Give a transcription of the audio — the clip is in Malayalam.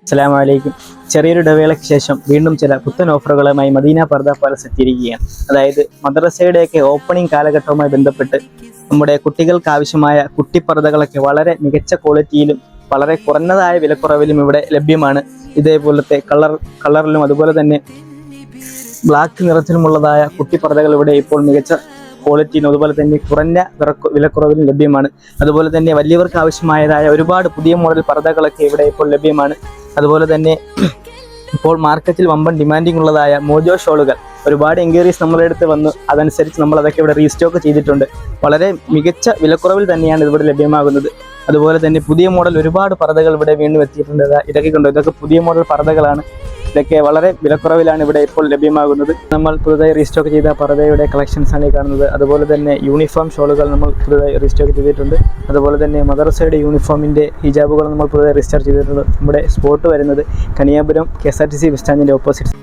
അസ്സലാമു അലൈക്കും. ചെറിയൊരു ഇടവേളയ്ക്ക് ശേഷം വീണ്ടും ചില പുത്തൻ ഓഫറുകളുമായി മദീന പർദ പാലസ് എത്തിയിരിക്കുകയാണ്. അതായത് മദ്രസയുടെയൊക്കെ ഓപ്പണിംഗ് കാലഘട്ടവുമായി ബന്ധപ്പെട്ട് നമ്മുടെ കുട്ടികൾക്ക് ആവശ്യമായ കുട്ടിപ്പർദകളൊക്കെ വളരെ മികച്ച ക്വാളിറ്റിയിലും വളരെ കുറഞ്ഞതായ വിലക്കുറവിലും ഇവിടെ ലഭ്യമാണ്. ഇതേപോലത്തെ കളറിലും അതുപോലെ തന്നെ ബ്ലാക്ക് നിറത്തിലുമുള്ളതായ കുട്ടിപ്പർദകൾ ഇവിടെ ഇപ്പോൾ മികച്ച ക്വാളിറ്റിയും അതുപോലെ തന്നെ കുറഞ്ഞ വിലക്കുറവിലും ലഭ്യമാണ്. അതുപോലെ തന്നെ വലിയവർക്ക് ആവശ്യമായതായ ഒരുപാട് പുതിയ മോഡൽ പർദകളൊക്കെ ഇവിടെ ഇപ്പോൾ ലഭ്യമാണ്. അതുപോലെ തന്നെ ഇപ്പോൾ മാർക്കറ്റിൽ വമ്പൻ ഡിമാൻഡിങ് ഉള്ളതായ മോജോ ഷോളുകൾ ഒരുപാട് എൻക്വയറീസ് നമ്മളെ അടുത്ത് വന്നു. അതനുസരിച്ച് നമ്മൾ അതൊക്കെ ഇവിടെ റീസ്റ്റോക്ക് ചെയ്തിട്ടുണ്ട്. വളരെ മികച്ച വിലക്കുറവിൽ തന്നെയാണ് ഇവിടെ ലഭ്യമാകുന്നത്. അതുപോലെ തന്നെ പുതിയ മോഡൽ ഒരുപാട് പർദകൾ ഇവിടെ വീണ്ടും എത്തിയിട്ടുണ്ട്. ഇതൊക്കെ കണ്ടു, ഇതൊക്കെ പുതിയ മോഡൽ പർദകളാണ്. ഇതൊക്കെ വളരെ വിലക്കുറവിലാണ് ഇവിടെ ഇപ്പോൾ ലഭ്യമാകുന്നത്. നമ്മൾ പുതുതായി റീസ്റ്റോക്ക് ചെയ്ത പർദയുടെ കളക്ഷൻസ് ആണ് ഈ കാണുന്നത്. അതുപോലെ തന്നെ യൂണിഫോം ഷോളുകൾ നമ്മൾ പുതുതായി റീസ്റ്റോക്ക് ചെയ്തിട്ടുണ്ട്. അതുപോലെ തന്നെ മദ്രസയുടെ യൂണിഫോമിൻ്റെ ഹിജാബുകൾ നമ്മൾ പുതുതായി റീസ്റ്റോക്ക് ചെയ്തിട്ടുണ്ട്. നമ്മുടെ സ്പോട്ട് വരുന്നത് കണിയാപുരം KSRTC ബസ് സ്റ്റാൻഡിൻ്റെ ഓപ്പോസിറ്റ്.